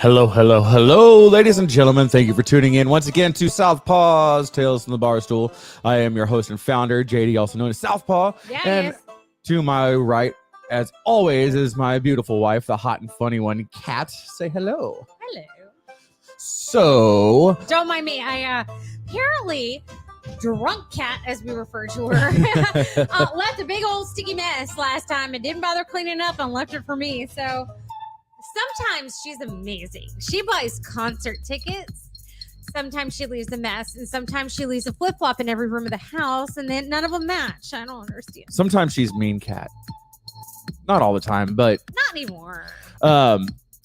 Hello, hello, hello, ladies and gentlemen. Thank you for tuning in once again to Southpaw's Tales from the Barstool. I am your host and founder, JD, also known as Southpaw. And to my right, as always, is my beautiful wife, the hot and funny one, Kat. Say hello. Hello. So, Don't mind me. I apparently drunk cat, as we refer to her, left a big old sticky mess last time and didn't bother cleaning up and left it for me. So sometimes she's amazing. She buys concert tickets. Sometimes she leaves a mess, and sometimes she leaves a flip flop in every room of the house, and then none of them match. I don't understand. sometimes she's mean, Kat. Not all the time, but Not anymore.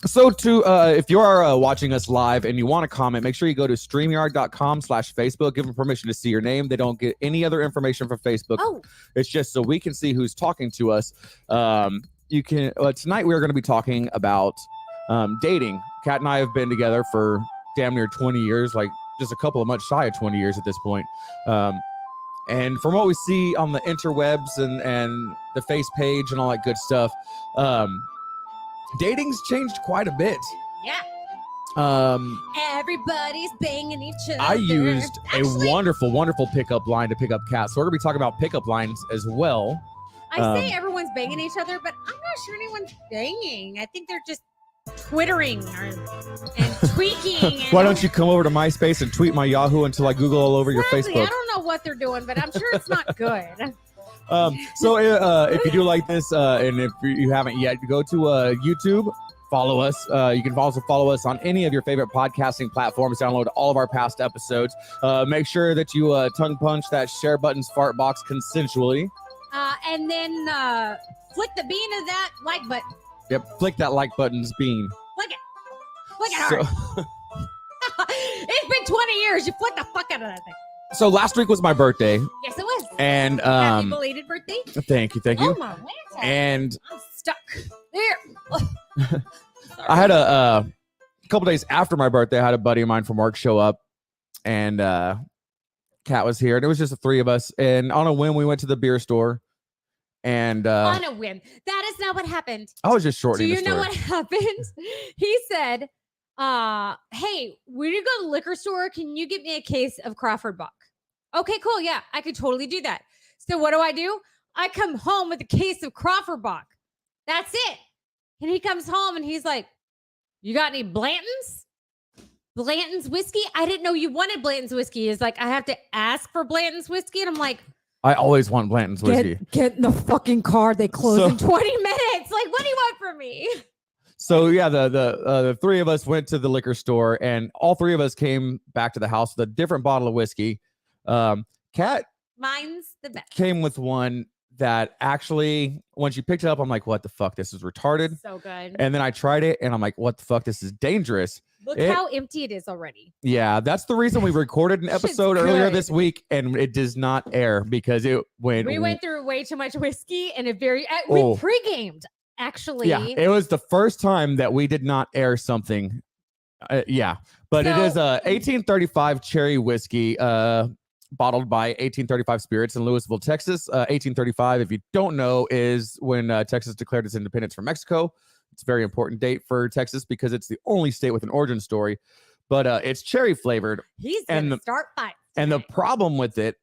So if you are watching us live and you want to comment, make sure you go to StreamYard.com/Facebook. Give them permission to see your name. They don't get any other information from Facebook. Oh, It's just so we can see who's talking to us. You can tonight we're going to be talking about dating. Kat and I have been together for damn near 20 years, like just a couple of months shy of 20 years at this point. And from what we see on the interwebs and the face page and all that good stuff, dating's changed quite a bit. yeah. Everybody's banging each other. I used a wonderful, wonderful pickup line to pick up Kat. So we're going to be talking about pickup lines as well. I say everyone's banging each other, but I'm not sure anyone's banging. I think they're just twittering and tweaking. Why don't you come over to MySpace and tweet my Yahoo until I Google all over your Exactly. Facebook? I don't know what they're doing, but I'm sure it's not good. So if you do like this, and if you haven't yet, go to YouTube, follow us. You can also follow us on any of your favorite podcasting platforms. Download all of our past episodes. Make sure that you tongue punch that share button's fart box consensually. And then flick the bean of that like button. Yep, flick that like button's bean. Flick it. Flick it hard. It's been 20 years. You flick the fuck out of that thing. So last week was my birthday. Yes, it was. And Happy belated birthday. Thank you. Oh my lanta. And I'm stuck. There. I had a couple days after my birthday, I had a buddy of mine from work show up, and Kat was here, and it was just the three of us. And on a whim, we went to the beer store. And on a whim. That is not what happened. I was just shortening the Do you know story. what happened? He said, hey, when you go to the liquor store, can you get me a case of Crawford Buck? Okay, cool. Yeah, I could totally do that. So what do? I come home with a case of Crawford Buck. That's it. And he comes home and he's like, you got any Blanton's? Blanton's whiskey? I didn't know you wanted Blanton's whiskey. It's like, I have to ask for Blanton's whiskey. And I'm like, I always want Blanton's whiskey. Get in the fucking car. They close in 20 minutes. Like, what do you want from me? So yeah, the three of us went to the liquor store, and all three of us came back to the house with a different bottle of whiskey. Kat Mine's the best. came with one that actually, when she picked it up, I'm like, what the fuck? This is retarded. So good. And then I tried it, and I'm like, what the fuck? This is dangerous. Look how empty it is already. Yeah, that's the reason we recorded an episode earlier this week, and it does not air because it went. We went through way too much whiskey and we pre-gamed, actually. Yeah, it was the first time that we did not air something. Yeah, but it is a 1835 cherry whiskey, bottled by 1835 Spirits in Louisville, Texas. 1835, if you don't know, is when Texas declared its independence from Mexico. It's a very important date for Texas because it's the only state with an origin story, but it's cherry flavored. He's gonna start fights. And the problem with it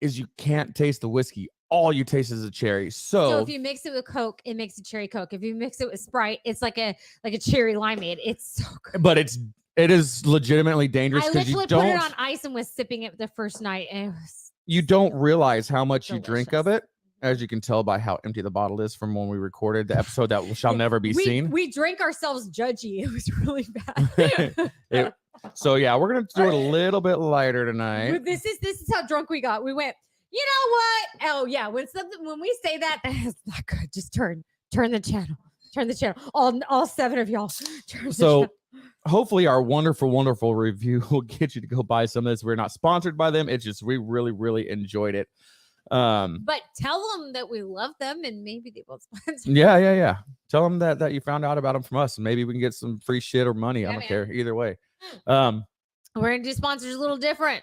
is you can't taste the whiskey. All you taste is a cherry. So if you mix it with Coke, it makes a cherry Coke. If you mix it with Sprite, it's like a cherry limeade. It's so good. But it is legitimately dangerous I because you literally don't put it on ice and was sipping it the first night, and it was you don't realize how much you drink of delicious. it. As you can tell by how empty the bottle is from when we recorded the episode that shall never be seen. We drank ourselves judgy. It was really bad. So yeah, we're gonna do it a little bit lighter tonight. This is how drunk we got. We went, you know what? Oh yeah, when we say that is not good. Just turn the channel. Turn the channel. All seven of y'all. Turn the channel. Hopefully our wonderful review will get you to go buy some of this. We're not sponsored by them. It's just we really enjoyed it. But tell them that we love them and maybe they will sponsor. Yeah. Tell them that you found out about them from us, and maybe we can get some free shit or money. I don't care either way. We're gonna do sponsors a little different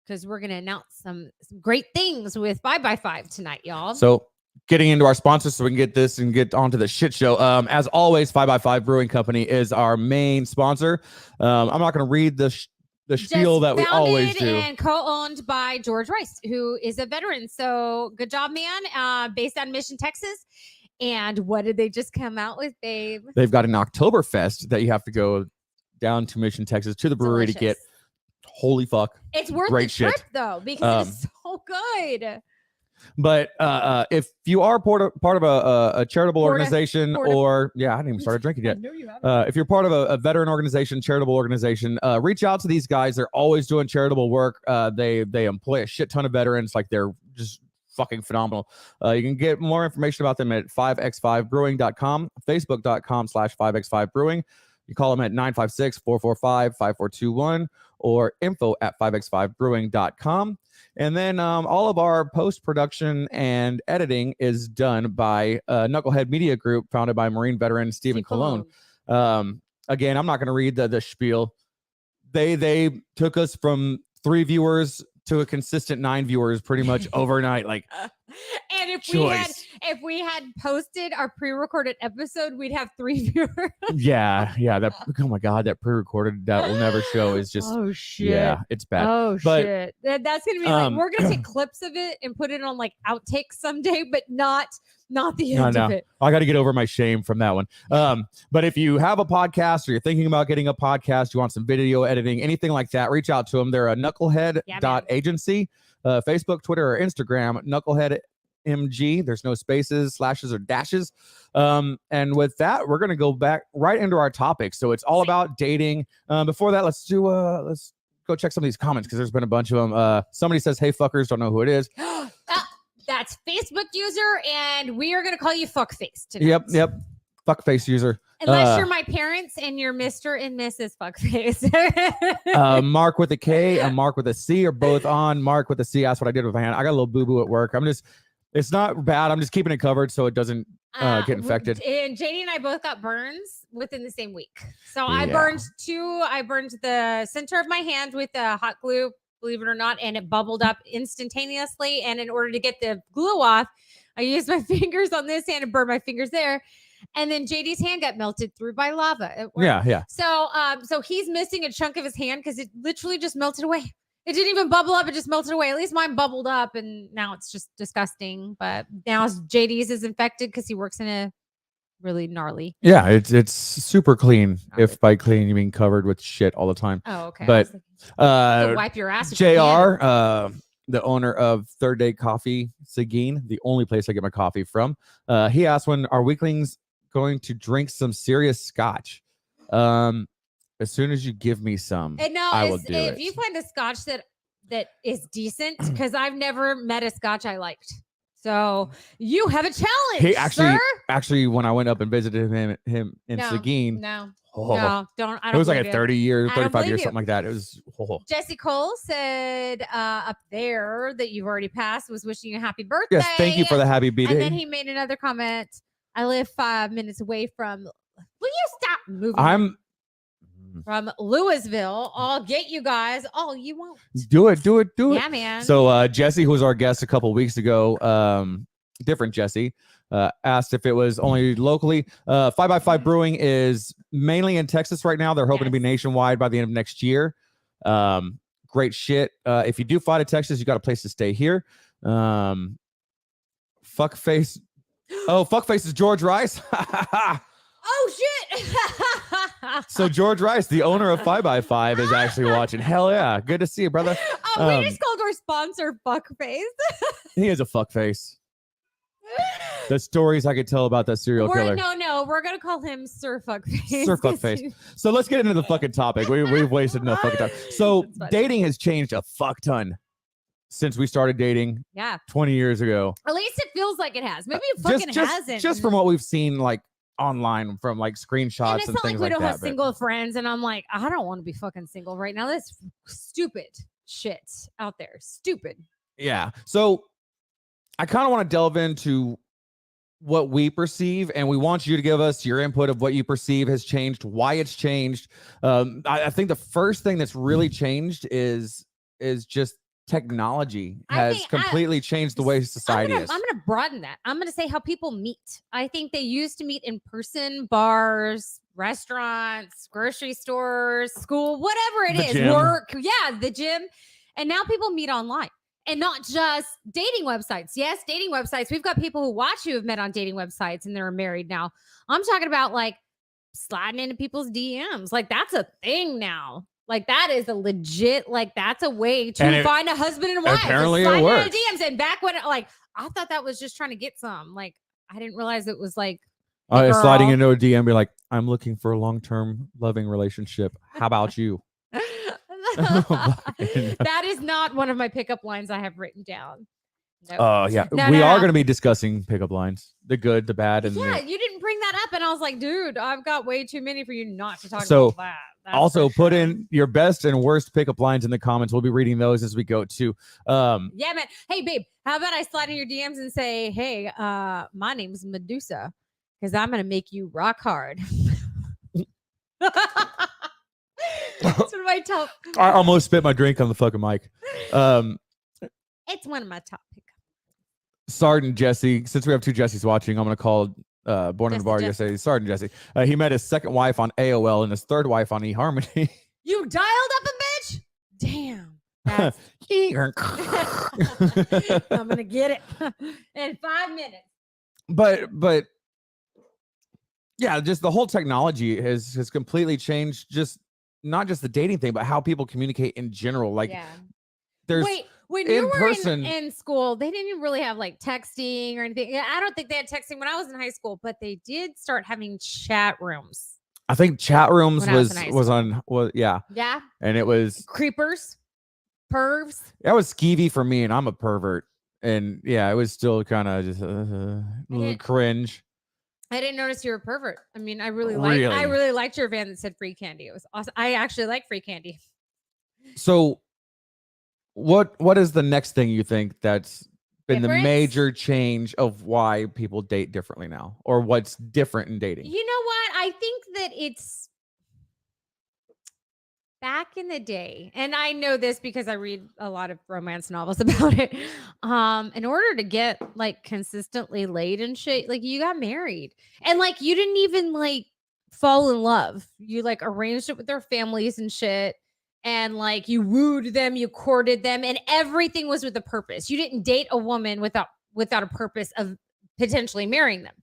because we're gonna announce some great things with 5x5 tonight, y'all. So getting into our sponsors so we can get this and get onto the shit show. As always, 5x5 Brewing Company is our main sponsor. I'm not going to read the spiel that we always do. And co-owned by George Rice, who is a veteran. So good job, man. Based on Mission, Texas. And what did they just come out with, babe? They've got an Oktoberfest that you have to go down to Mission, Texas to the brewery to get. Holy fuck. It's worth Great the trip, shit. though, because it's so good. But if you are part of a charitable organization, or I hadn't even started drinking yet. If you're part of a veteran organization, charitable organization, reach out to these guys. They're always doing charitable work. They employ a shit ton of veterans. Like, they're just fucking phenomenal. You can get more information about them at 5x5brewing.com, facebook.com/5x5brewing. You call them at 956-445-5421 or info@5x5brewing.com. And then all of our post-production and editing is done by Knucklehead Media Group, founded by Marine veteran Stephen Colon. Again, I'm not going to read the spiel. They took us from 3 viewers to a consistent 9 viewers pretty much overnight. Like, and if we had posted our pre-recorded episode, we'd have 3 viewers. yeah. That, oh my God, that pre-recorded that will never show is just, oh shit. Yeah, it's bad. Oh shit. That's gonna be like, we're gonna take clips of it and put it on like outtakes someday, but not the end of it. I got to get over my shame from that one. But if you have a podcast or you're thinking about getting a podcast, you want some video editing, anything like that, reach out to them. They're a knucklehead.agency, Facebook, Twitter, or Instagram, Knucklehead MG. There's no spaces, slashes, or dashes. And with that, we're going to go back right into our topic. So it's all about dating. Before that, let's go check some of these comments, because there's been a bunch of them. Somebody says, "Hey fuckers," don't know who it is. That's Facebook user, and we are going to call you fuckface tonight. Yep. Fuckface user. Unless you're my parents and you're Mr. and Mrs. Fuckface. Mark with a K and Mark with a C are both on. Mark with a C asked what I did with my hand. I got a little boo-boo at work. It's not bad. I'm just keeping it covered so it doesn't get infected. And JD and I both got burns within the same week. So I burned the center of my hand with hot glue, believe it or not, and it bubbled up instantaneously. And in order to get the glue off, I used my fingers on this hand and burned my fingers there. And then JD's hand got melted through by lava. Yeah. So he's missing a chunk of his hand because it literally just melted away. It didn't even bubble up. It just melted away. At least mine bubbled up, and now it's just disgusting. But now JD's is infected because he works in a really gnarly. Yeah, it's super clean. If by clean you mean covered with shit all the time. Oh, okay. But wipe your ass. JR, the owner of Third Day Coffee, Seguin, the only place I get my coffee from. He asked, when are weaklings going to drink some serious scotch? As soon as you give me some, I will do it. If you find a scotch that is decent, because I've never met a scotch I liked. So you have a challenge. He sir. actually, when I went up and visited him in Seguin, no, don't. It was like a 30 years, 35 years, something like that. It was. Jesse Cole said up there that you've already passed was wishing you a happy birthday. Yes, thank you for the happy birthday. And then he made another comment. I live 5 minutes away from. Will you stop moving? From Louisville. I'll get you guys all you want. Do it. Yeah, man. So Jesse, who was our guest a couple weeks ago, different Jesse, asked if it was only locally. 5x5 Brewing is mainly in Texas right now. They're hoping to be nationwide by the end of next year. Great shit. If you do fly to Texas, you got a place to stay here. Fuckface. Oh, fuckface is George Rice. Oh shit. So George Rice, the owner of 5x5, is actually watching. Hell yeah. Good to see you, brother. We just called our sponsor Fuckface. He is a fuckface. The stories I could tell about that serial killer. No, we're gonna call him Sir Fuckface. Sir Fuckface. So let's get into the fucking topic. We've wasted enough fucking time. So dating has changed a fuck ton since we started dating 20 years ago. At least it feels like it has. Maybe it fucking hasn't. Just from what we've seen, like, online, from like screenshots and things like that. It's not like we don't have single friends, and I'm like, I don't want to be fucking single right now. That's stupid shit out there. Stupid. Yeah. So I kind of want to delve into what we perceive, and we want you to give us your input of what you perceive has changed, why it's changed. I think the first thing that's really changed is just technology I has think completely changed the way society is. I'm gonna broaden that. I'm gonna say how people meet. I think they used to meet in person, bars, restaurants, grocery stores, school, whatever it The is, gym. work. Yeah, the gym. And now people meet online. And not just dating websites. Yes, dating websites. We've got people who watch who have met on dating websites and they're married now. I'm talking about like sliding into people's DMs. Like that's a thing now. Like that is a legit, like that's a way to find a husband and wife. Apparently sliding it works. into DMs. And back when like I thought that was just trying to get some. Like I didn't realize it was like Sliding into a DM, be like, I'm looking for a long-term loving relationship. How about you? That is not one of my pickup lines I have written down. Nope. Oh yeah, we are going to be discussing pickup lines, the good, the bad, and yeah. You didn't bring that up, and I was like, dude, I've got way too many for you not to talk So, about that. That's also for put sure. in your best and worst pickup lines in the comments. We'll be reading those as we go too. Yeah, man. Hey, babe, how about I slide in your DMs and say, hey, my name's Medusa, because I'm gonna make you rock hard. That's one of my top. I almost spit my drink on the fucking mic. It's one of my top pickups. Sergeant Jesse, since we have two Jessies watching, I'm going to call Born in the Bar yesterday. Sergeant Jesse. He met his second wife on AOL and his third wife on eHarmony. You dialed up a bitch? Damn. That's I'm going to get it in 5 minutes. But yeah, just the whole technology has completely changed, just not just the dating thing, but how people communicate in general. Like there's when you were in school, they didn't even really have like texting or anything. I don't think they had texting when I was in high school, but they did start having chat rooms. I think chat rooms was yeah. Yeah. And it was creepers, pervs. That was skeevy for me, and I'm a pervert. And yeah, it was still kind of just a little cringe. I didn't notice you were a pervert. I mean, I really liked your van that said free candy. It was awesome. I actually like free candy. So what is the next thing you think that's been the major change of why people date differently now, or what's different in dating? You know what? I think that it's back in the day, and I know this because I read a lot of romance novels about it. In order to get like consistently laid and shit, like you got married, and like you didn't even like fall in love. You like arranged it with their families and shit, and like you wooed them, you courted them, and everything was with a purpose. You didn't date a woman without a purpose of potentially marrying them.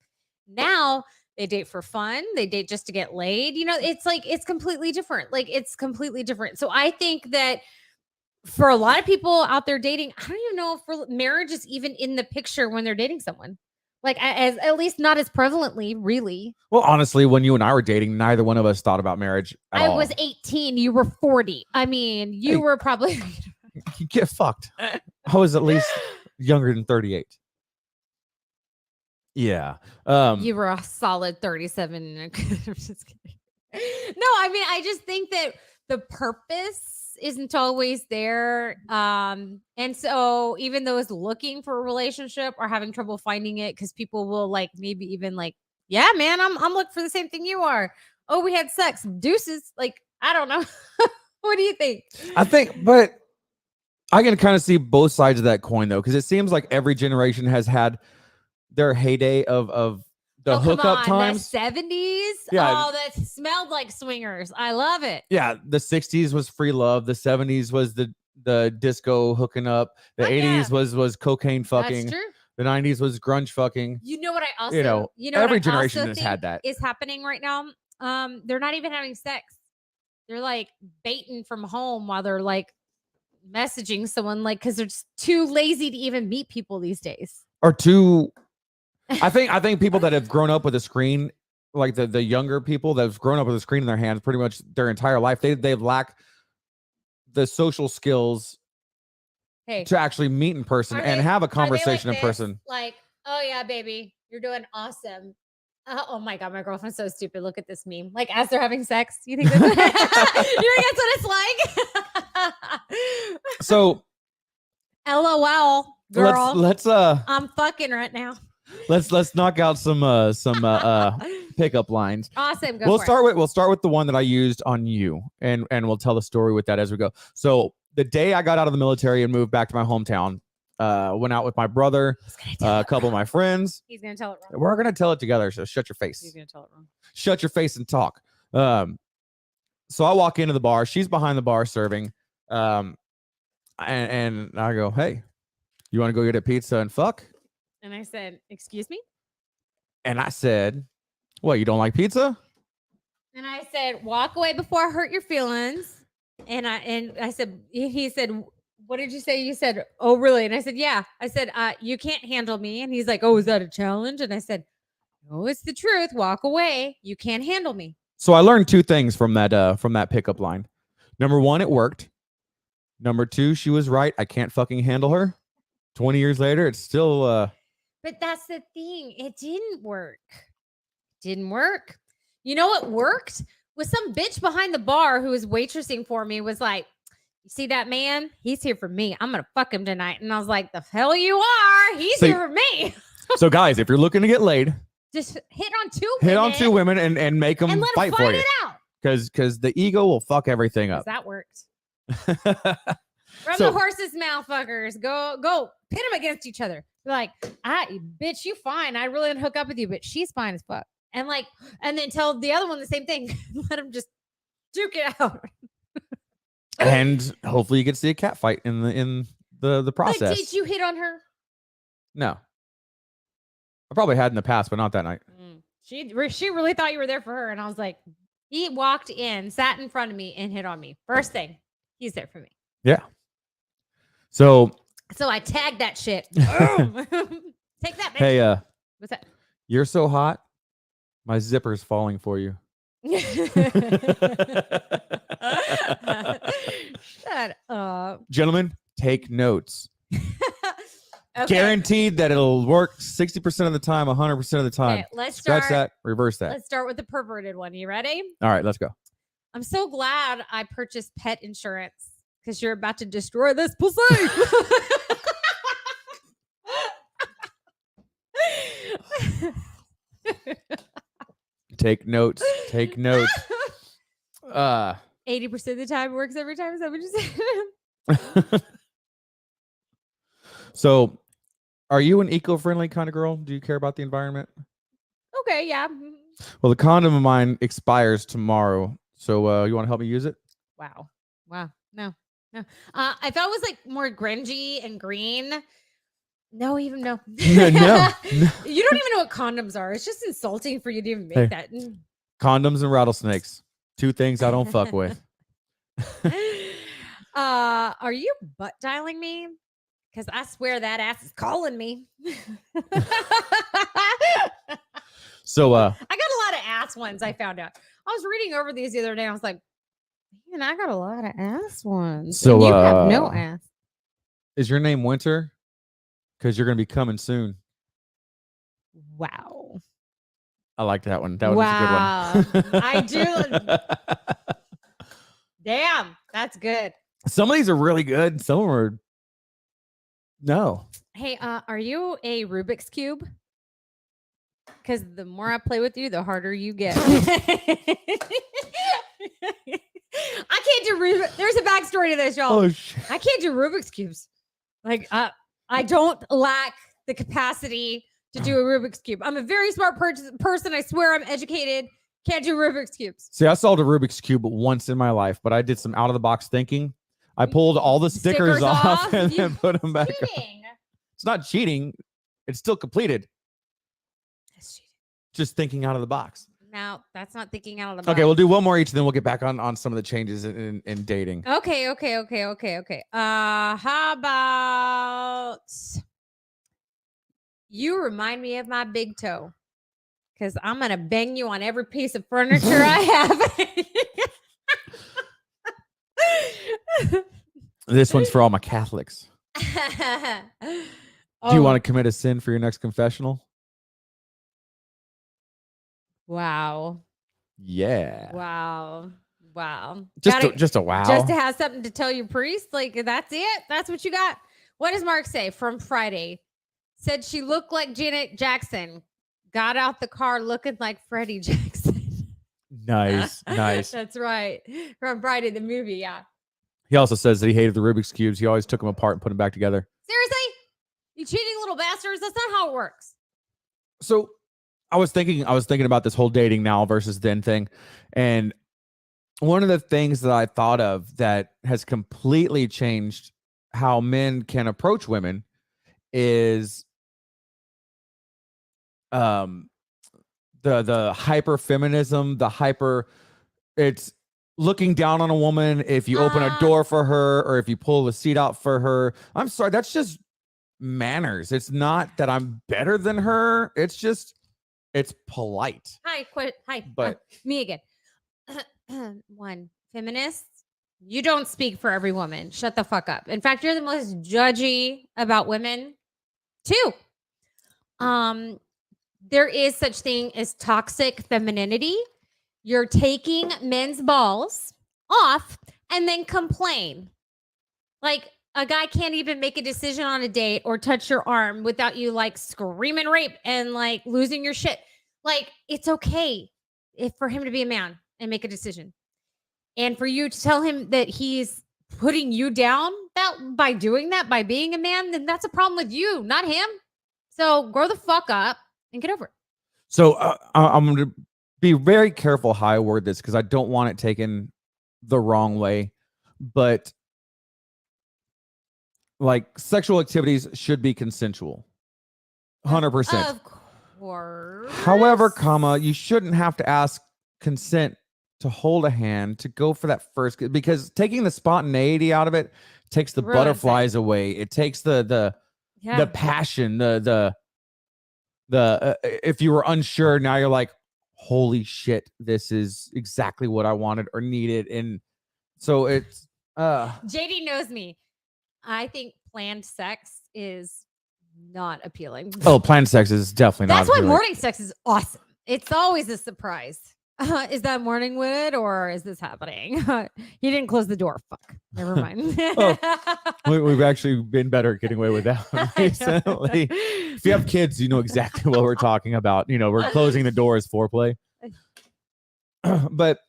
Now they date for fun. They date just to get laid. You know, it's like, it's completely different. Like it's completely different. So I think that for a lot of people out there dating, I don't even know if marriage is even in the picture when they're dating someone. Like as at least not as prevalently, really. Well, honestly, when you and I were dating, neither one of us thought about marriage at all. I was 18. You were 40. I mean, you were probably you get fucked. I was at least younger than 38. Yeah. You were a solid 37. I'm just kidding. No, I mean, I just think that the purpose isn't always there. And so even those looking for a relationship are having trouble finding it because people will like maybe even like, yeah, man, I'm looking for the same thing you are. Oh, we had sex. Deuces. Like, I don't know. What do you think? I think, but I can kind of see both sides of that coin though, because it seems like every generation has had their heyday of the hookup times. The 70s. Yeah. Oh, that smelled like swingers. I love it. Yeah. The 60s was free love. The 70s was the disco hooking up. The 80s was cocaine fucking. That's true. The 90s was grunge fucking. You know what I also, every generation has had that. Is happening right now. They're not even having sex. They're like baiting from home while they're like messaging someone, like, because they're just too lazy to even meet people these days. Or too. I think people that have grown up with a screen, like the younger people that have grown up with a screen in their hands pretty much their entire life, they lack the social skills to actually meet in person and have a conversation in person. Like, oh yeah, baby, you're doing awesome. Oh my god, my girlfriend's so stupid. Look at this meme. Like as they're having sex, you think that's, you think that's what it's like? So, LOL, girl. Let's I'm fucking right now. Let's knock out some pickup lines. Awesome. We'll start with the one that I used on you, and we'll tell the story with that as we go. So the day I got out of the military and moved back to my hometown, went out with my brother, a couple of my friends. He's gonna tell it wrong. We're gonna tell it together. So shut your face. He's gonna tell it wrong. Shut your face and talk. So I walk into the bar. She's behind the bar serving. And I go, hey, you want to go get a pizza and fuck? And I said, excuse me? And I said, what, you don't like pizza? And I said, walk away before I hurt your feelings. And I said, he said, what did you say? You said, oh, really? And I said, yeah. I said, you can't handle me. And he's like, oh, is that a challenge? And I said, no, it's the truth. Walk away. You can't handle me. So I learned two things from that pickup line. Number one, it worked. Number two, she was right. I can't fucking handle her. 20 years later, it's still... But that's the thing. It didn't work. Didn't work. You know what worked? Was some bitch behind the bar who was waitressing for me was like, you see that man? He's here for me. I'm going to fuck him tonight. And I was like, the hell you are. He's here for me. So guys, if you're looking to get laid, just hit on two women and make them and let fight them for you. it out. Because the ego will fuck everything up. That worked. From the horse's mouth, fuckers. Go pit them against each other. Be like, bitch, you fine. I really want to hook up with you, but she's fine as fuck. And then tell the other one the same thing. Let them just duke it out. And hopefully you get to see a cat fight in the process. But did you hit on her? No. I probably had in the past, but not that night. She really thought you were there for her. And I was like, he walked in, sat in front of me, and hit on me. First thing, he's there for me. Yeah. So I tagged that shit. Take that, bitch. Hey, what's that? You're so hot. My zipper's falling for you. Shut up. Gentlemen, take notes. Okay. Guaranteed that it'll work 60% of the time, 100% of the time. Okay, let's Scratch start. that, reverse that. Let's start with the perverted one. You ready? All right, let's go. I'm so glad I purchased pet insurance because you're about to destroy this pussy. Take notes. Take notes. 80% of the time works every time. Is that what you said? So, are you an eco-friendly kind of girl? Do you care about the environment? Okay, yeah. Well, the condom of mine expires tomorrow. So, you want to help me use it? Wow. No. I thought it was like more grungy and green. No. No. You don't even know what condoms are. It's just insulting for you to even make that. Condoms and rattlesnakes. Two things I don't fuck with. Are you butt dialing me? Because I swear that ass is calling me. So I got a lot of ass ones, I found out. I was reading over these the other day. I was like, man, I got a lot of ass ones. So and you have no ass. Is your name Winter? Because you're going to be coming soon. Wow. I like that one. That was a good one. I do. Damn, that's good. Some of these are really good. Some of them are no. Hey, are you a Rubik's Cube? Because the more I play with you, the harder you get. I can't do Rubik's. There's a backstory to this, y'all. Oh, shit. I can't do Rubik's Cubes. Like, I don't lack the capacity to do a Rubik's Cube. I'm a very smart person. I swear I'm educated. Can't do Rubik's Cubes. See, I solved a Rubik's Cube once in my life, but I did some out-of-the-box thinking. I pulled all the stickers off and then put them back on. It's not cheating. It's still completed. That's cheating. Just thinking out of the box. No, that's not thinking out of the box. Okay, we'll do one more each, then we'll get back on some of the changes in dating. Okay. How about you remind me of my big toe? Because I'm going to bang you on every piece of furniture I have. This one's for all my Catholics. Do you want to commit a sin for your next confessional? Wow. Yeah. Wow. Just a wow. Just to have something to tell your priest? Like, that's it? That's what you got? What does Mark say from Friday? Said she looked like Janet Jackson. Got out the car looking like Freddie Jackson. Nice. That's right. From Friday, the movie, yeah. He also says that he hated the Rubik's cubes. He always took them apart and put them back together. Seriously? You cheating little bastards? That's not how it works. So I was thinking about this whole dating now versus then thing. And one of the things that I thought of that has completely changed how men can approach women is the hyper feminism, it's looking down on a woman if you open a door for her or if you pull the seat out for her. I'm sorry, that's just manners. It's not that I'm better than her. It's just it's polite. Hi, But me again. One, feminists, you don't speak for every woman. Shut the fuck up. In fact, you're the most judgy about women. Two, there is such thing as toxic femininity. You're taking men's balls off and then complain. Like a guy can't even make a decision on a date or touch your arm without you like screaming rape and like losing your shit. Like it's okay for him to be a man and make a decision. And for you to tell him that he's putting you down by doing that, by being a man, then that's a problem with you, not him. So grow the fuck up and get over it. So I'm going to be very careful how I word this because I don't want it taken the wrong way. But like sexual activities should be consensual. 100%. Of course. However, you shouldn't have to ask consent to hold a hand, to go for that first, because taking the spontaneity out of it takes the butterflies away. It takes the passion, if you were unsure, now you're like, holy shit, this is exactly what I wanted or needed. And so it's JD knows me. I think planned sex is not appealing. Oh, planned sex is definitely not That's why appealing. morning sex is awesome. It's always a surprise. Is that morning wood or is this happening? He didn't close the door. Fuck. Never mind. We've actually been better at getting away with that recently. If you have kids, you know exactly what we're talking about. We're closing the door as foreplay. But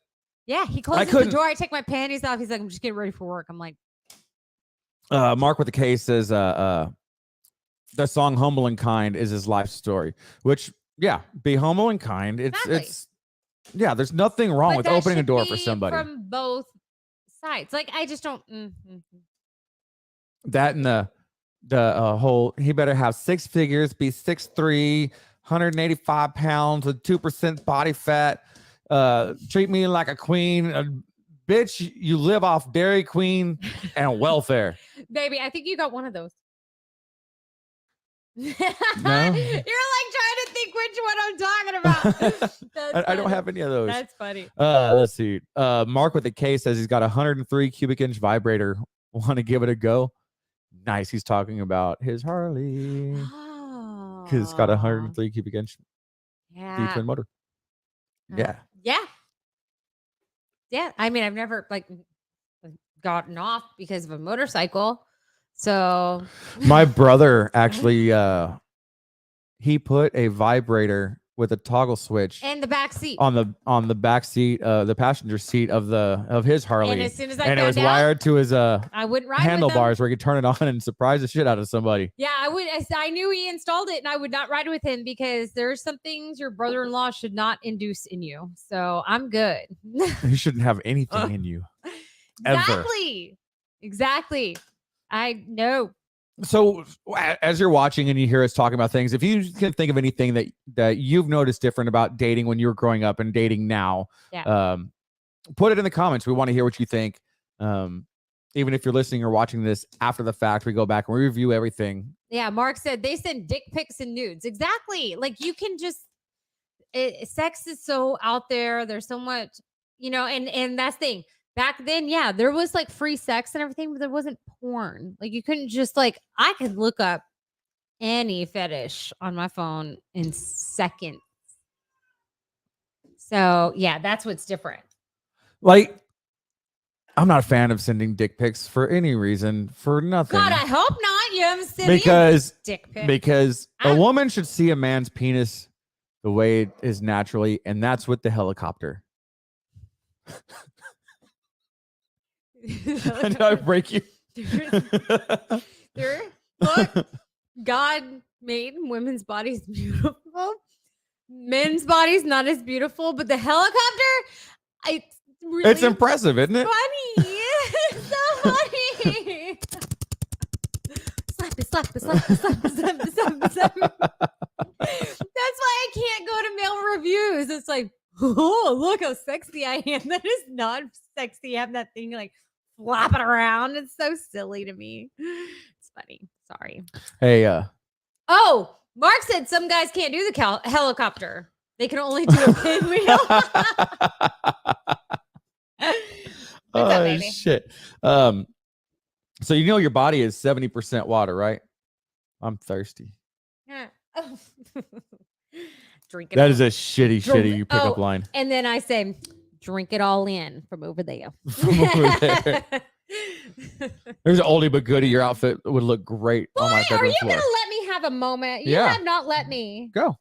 yeah, he closes the door. I take my panties off. He's like, I'm just getting ready for work. I'm like, Mark with the K says the song Humble and Kind is his life story, which be humble and kind. It's there's nothing wrong with opening a door for somebody from both sides. Like I just don't that and the whole he better have 6 figures, be 6'3", 185 pounds with 2% body fat, treat me like a queen. Bitch, you live off Dairy Queen and welfare. Baby, I think you got one of those. No? You're like trying to think which one I'm talking about. I don't have any of those. That's funny. Let's see. Mark with the K says he's got a 103 cubic inch vibrator. Want to give it a go? Nice. He's talking about his Harley. Oh. Because it's got a 103 cubic inch V-twin motor. Yeah. Yeah. I mean, I've never like gotten off because of a motorcycle. So my brother actually he put a vibrator with a toggle switch in the back seat on the back seat, the passenger seat of his Harley. And as soon as I it was wired to his I wouldn't ride handlebars where he could turn it on and surprise the shit out of somebody. Yeah, I knew he installed it and I would not ride with him because there's some things your brother-in-law should not induce in you. So I'm good. You shouldn't have anything in you. Ever. Exactly. I know. So as you're watching and you hear us talking about things, if you can think of anything that you've noticed different about dating when you were growing up and dating now, put it in the comments. We want to hear what you think. Even if you're listening or watching this after the fact, we go back and we review everything. Yeah, Mark said they send dick pics and nudes. Exactly. Like you can just sex is so out there. There's so much, and that's the thing. Back then, there was like free sex and everything, but there wasn't porn. Like you couldn't just I could look up any fetish on my phone in seconds. So that's what's different. Like, I'm not a fan of sending dick pics for any reason, for nothing. God, I hope not. You haven't sent because dick pic. Because a woman should see a man's penis the way it is naturally, and that's with the helicopter. Did I break you? Look, God made women's bodies beautiful. Men's bodies not as beautiful, but the helicopter, It's impressive, isn't it? Funny. It's so funny. Slap it. That's why I can't go to male reviews. It's like, oh, look how sexy I am. That is not sexy. Have that thing like flopping around. It's so silly to me. It's funny. Sorry. Hey, Oh, Mark said some guys can't do the helicopter. They can only do a pinwheel. Oh shit. So you know your body is 70% water, right? I'm thirsty. Yeah. Drink it. That is a shitty pickup line. And then I say, drink it all in from over there. From over there. There's an oldie but goodie. Your outfit would look great on my bedroom Are you floor. gonna let me have a moment? You Yeah. have not let me. Go.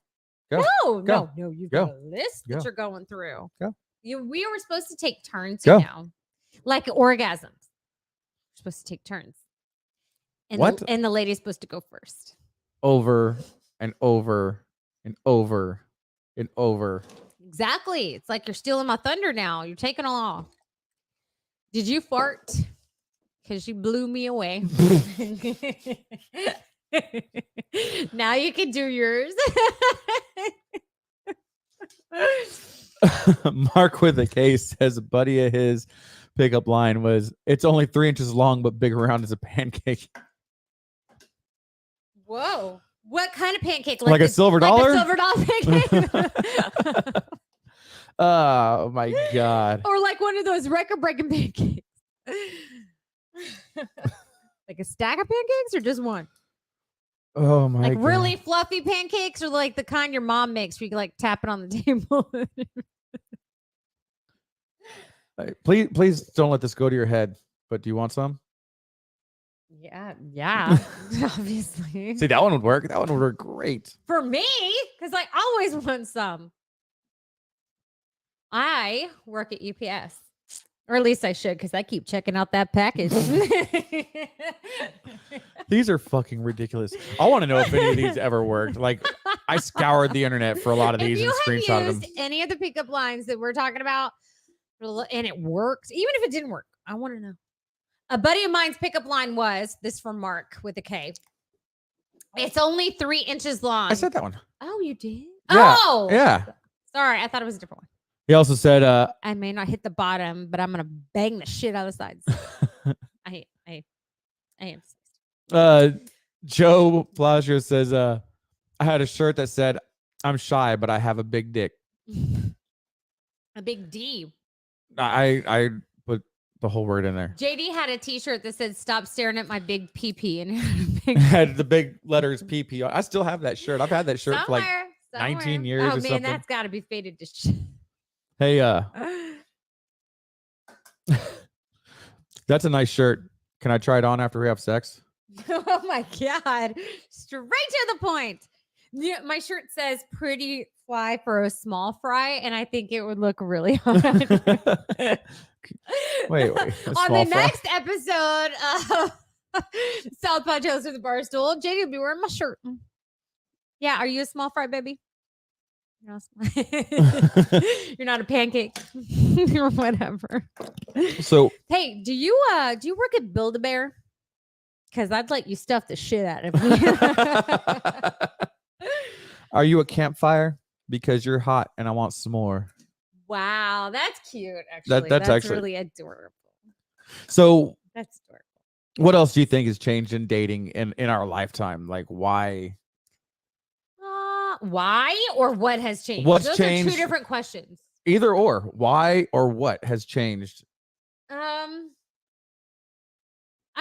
No, Go. you've Go. got a list that you're going through. Go. We were supposed to take turns, Go. you know, like orgasms. We're supposed to take turns. And What? And the lady's supposed to go first. Over and over and over and over. Exactly. It's like you're stealing my thunder now. You're taking all off. Did you fart? Because you blew me away. Now you can do yours. Mark with a case says a buddy of his pickup line was, it's only 3 inches long but big around as a pancake. Whoa. What kind of pancake? Like a silver dollar? A silver dollar pancake? Oh my God. Or like one of those record-breaking pancakes. Like a stack of pancakes or just one? Oh my like God. really fluffy pancakes or like the kind your mom makes where you can like tap it on the table? Please don't let this go to your head. But do you want some? Yeah, obviously. See, that one would work. That one would work great. For me, because I always want some. I work at UPS. Or at least I should, because I keep checking out that package. These are fucking ridiculous. I want to know if any of these ever worked. Like, I scoured the internet for a lot of these and screenshotted them. If you have used any of the pickup lines that we're talking about, and it works, even if it didn't work, I want to know. A buddy of mine's pickup line was, this from Mark with a K. It's only 3 inches long. I said that one. Oh, you did? Yeah. Oh! Yeah. Sorry, I thought it was a different one. He also said, I may not hit the bottom, but I'm gonna bang the shit out of the sides. I am. Joe Plagio says, I had a shirt that said, I'm shy, but I have a big dick. A big D. I put the whole word in there. JD had a t-shirt that said, stop staring at my big PP. And had the big letters PP. I still have that shirt. I've had that shirt for like somewhere. 19 years oh, or man, something. that's got to be faded to shit. Hey, that's a nice shirt. Can I try it on after we have sex? Oh my God. Straight to the point. Yeah, my shirt says pretty fly for a small fry, and I think it would look really hot. wait. On the next episode of South Pod Tales with the Barstool, JD will be wearing my shirt. Yeah, are you a small fry, baby? No, you're not a pancake or whatever. So, hey, do you work at Build-A-Bear? Because I'd let you stuff the shit out of me. Are you a campfire? Because you're hot and I want some more. Wow, that's cute. Actually, that's actually really adorable. So that's adorable. What else do you think has changed in dating in our lifetime? Like why? Why or what has changed? What's Those changed? are two different questions. Either or. Why or what has changed? I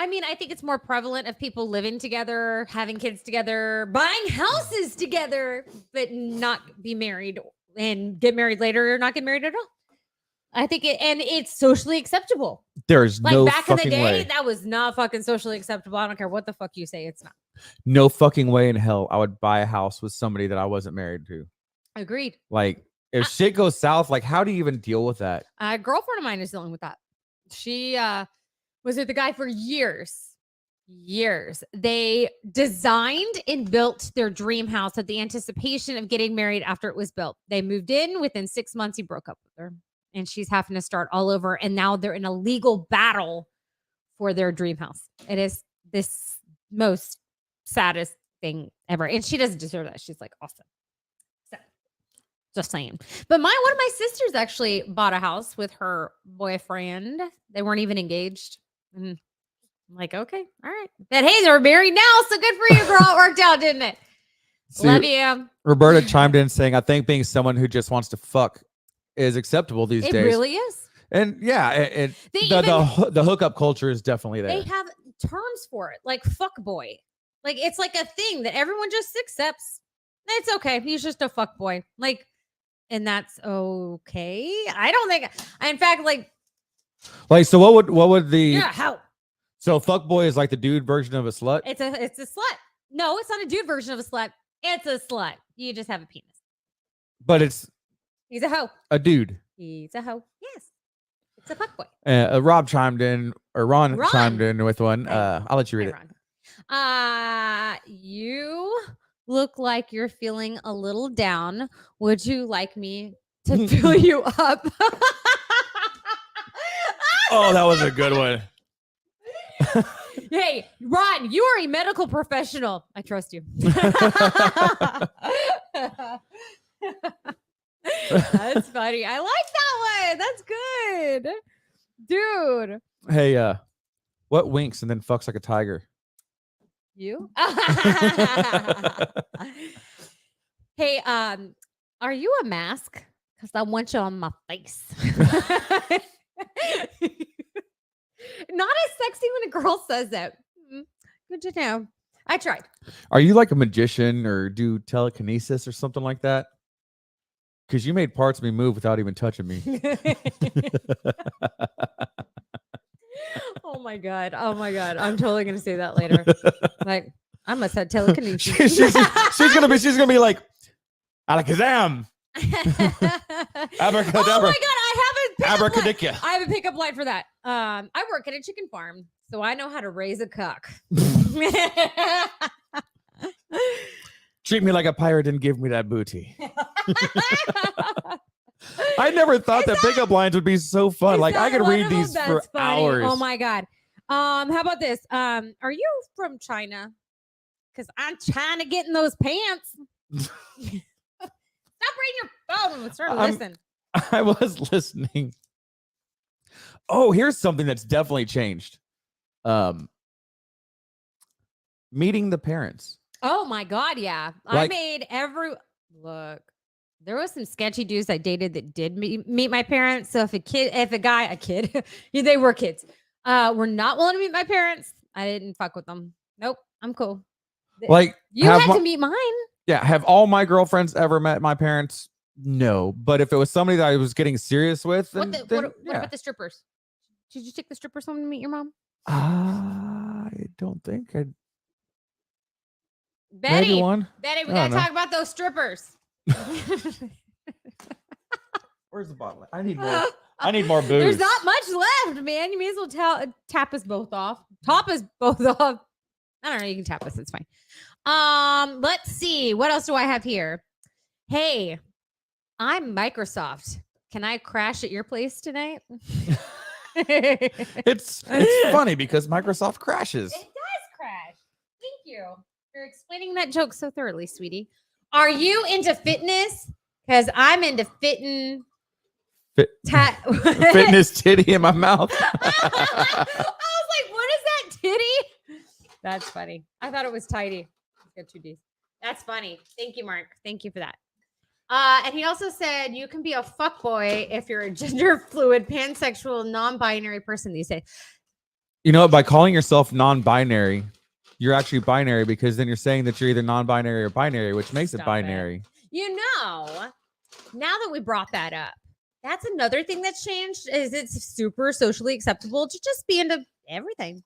mean, I think it's more prevalent of people living together, having kids together, buying houses together, but not be married and get married later or not get married at all. I think it's socially acceptable. There's like no back in the fucking day, way. that was not fucking socially acceptable. I don't care what the fuck you say, it's not. No fucking way in hell I would buy a house with somebody that I wasn't married to. Agreed. Like if shit goes south, like how do you even deal with that? A girlfriend of mine is dealing with that. She was with the guy for years. Years. They designed and built their dream house with the anticipation of getting married after it was built. They moved in. Within 6 months, he broke up with her. And she's having to start all over. And now they're in a legal battle for their dream house. It is this most saddest thing ever. And she doesn't deserve that. She's like awesome. So, just saying. But one of my sisters actually bought a house with her boyfriend. They weren't even engaged. I'm like, okay, all right. But hey, they're married now. So good for you, girl. It worked out, didn't it? See, Love you. Roberta chimed in saying, I think being someone who just wants to fuck is acceptable these days. It really is. And yeah, the hookup culture is definitely there. They have terms for it, like fuck boy. Like it's like a thing that everyone just accepts. It's okay. He's just a fuck boy. Like, and that's okay. I don't think. In fact, like so what would the how? So fuck boy is like the dude version of a slut. It's a slut. No, it's not a dude version of a slut. It's a slut. You just have a penis. But he's a hoe. A dude. He's a hoe. Yes. It's a fuckboy. Rob chimed in, or Ron chimed in with one. I'll let you read it. You look like you're feeling a little down. Would you like me to fill you up? Oh, that was a good one. Hey, Ron, you are a medical professional. I trust you. That's funny. I like that one. That's good. Dude. Hey, what winks and then fucks like a tiger? You? Hey, are you a mask? Because I want you on my face. Not as sexy when a girl says that. Good to know. I tried. Are you like a magician or do telekinesis or something like that? Because you made parts of me move without even touching me. Oh my god. I'm totally gonna say that later. Like, I must have telekinesis. she's gonna be like, Alakazam. Abracadabra. Oh my god, Abracadabra. I have a pickup line for that. I work at a chicken farm, so I know how to raise a cock. Treat me like a pirate and give me that booty. I never thought that pickup lines would be so fun. Like I could read these for hours. Oh my god. How about this? Are you from China? Because I'm trying to get in those pants. Stop reading your phone and start listening. I was listening. Oh, here's something that's definitely changed. Meeting the parents. Oh my god, yeah. Like, I made look. There was some sketchy dudes I dated that did meet my parents. So if a kid, they were kids, were not willing to meet my parents, I didn't fuck with them. Nope, I'm cool. Like you had to meet mine. Yeah, have all my girlfriends ever met my parents? No, but if it was somebody that I was getting serious with, what about the strippers? Did you take the strippers home to meet your mom? I don't think I. Betty, maybe one. Betty, we gotta talk about those strippers. Where's the bottle? I need more. I need more booze. There's not much left, man. You may as well tap us both off. Top us both off. I don't know. You can tap us. It's fine. Let's see. What else do I have here? Hey, I'm Microsoft. Can I crash at your place tonight? It's funny because Microsoft crashes. It does crash. Thank you for explaining that joke so thoroughly, sweetie. Are you into fitness? Because I'm into fitting. Fitness titty in my mouth. I was like, what is that titty? That's funny. I thought it was tidy. Got 2 Ds. That's funny. Thank you, Mark. Thank you for that. And he also said you can be a fuckboy if you're a gender fluid, pansexual, non-binary person these days. You know, by calling yourself non-binary, you're actually binary because then you're saying that you're either non-binary or binary, which makes it binary. You know, now that we brought that up, that's another thing that's changed is it's super socially acceptable to just be into everything.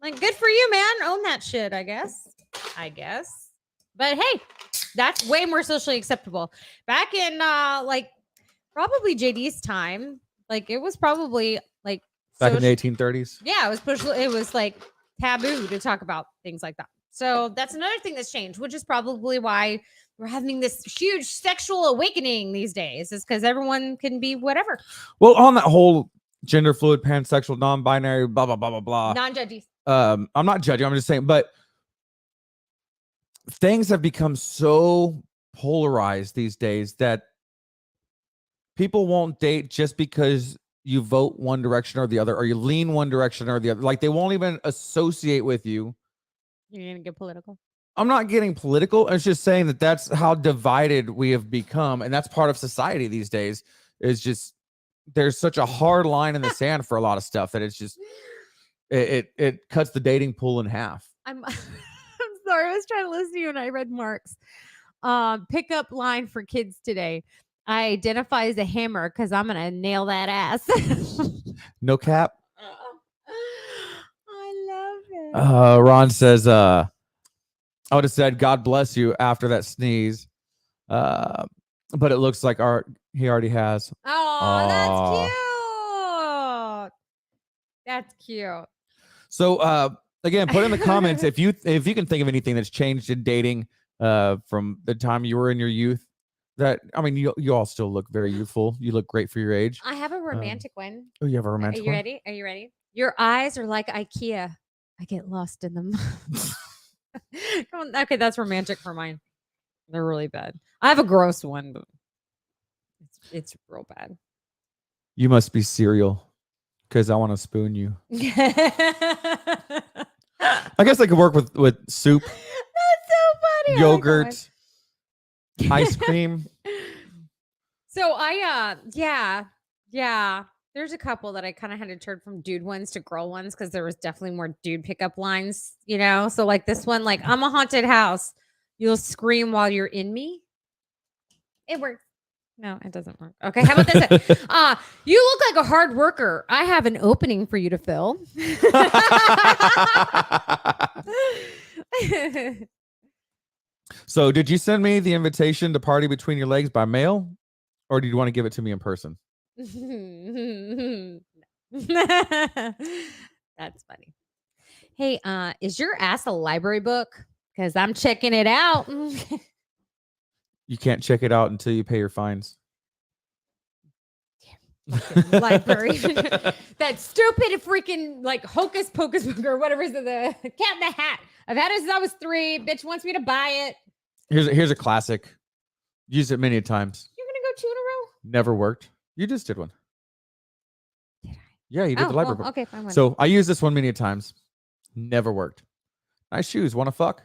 Like, good for you, man. Own that shit, I guess. But hey, that's way more socially acceptable. Back in like probably JD's time, like it was probably like Back in the 1830s. Yeah, it was like taboo to talk about things like that. So that's another thing that's changed, which is probably why we're having this huge sexual awakening these days, is because everyone can be whatever. Well, on that whole gender fluid, pansexual, non-binary, blah blah blah blah blah. Non-judgy. I'm not judging. I'm just saying, but things have become so polarized these days that people won't date just because you vote one direction or the other, or you lean one direction or the other. Like, they won't even associate with you. You're gonna get political. I'm not getting political. It's just saying that that's how divided we have become, and that's part of society these days. Is just there's such a hard line in the sand for a lot of stuff that it's just it cuts the dating pool in half. I'm sorry. I was trying to listen to you and I read Mark's pickup line for kids today. I identify as a hammer because I'm gonna nail that ass. No cap. I love it. Ron says, I would have said God bless you after that sneeze. But it looks like he already has. Oh, that's cute. That's cute. So again, put in the comments if you can think of anything that's changed in dating from the time you were in your youth. That, I mean, you all still look very youthful. You look great for your age. I have a romantic one. Oh, you have a romantic one? Are you ready? Are you ready? Your eyes are like IKEA. I get lost in them. Come on. Okay, that's romantic for mine. They're really bad. I have a gross one, but it's real bad. You must be cereal because I want to spoon you. I guess I could work with soup. That's so funny. Yogurt. Ice cream. So yeah. There's a couple that I kind of had to turn from dude ones to girl ones because there was definitely more dude pickup lines, you know. So like this one, like, I'm a haunted house. You'll scream while you're in me. It works. No, it doesn't work. Okay, how about this? You look like a hard worker. I have an opening for you to fill. So did you send me the invitation to party between your legs by mail, or do you want to give it to me in person? That's funny. Hey, is your ass a library book? Because I'm checking it out. You can't check it out until you pay your fines. Library. That stupid freaking like hocus pocus book or whatever is the Cat in the Hat. I've had it since I was 3. Bitch wants me to buy it. Here's a classic. Used it many times. You're gonna go 2 in a row? Never worked. You just did one. Did I? Yeah, you did the library book. Okay, fine. So I used this one many times. Never worked. Nice shoes. Want to fuck?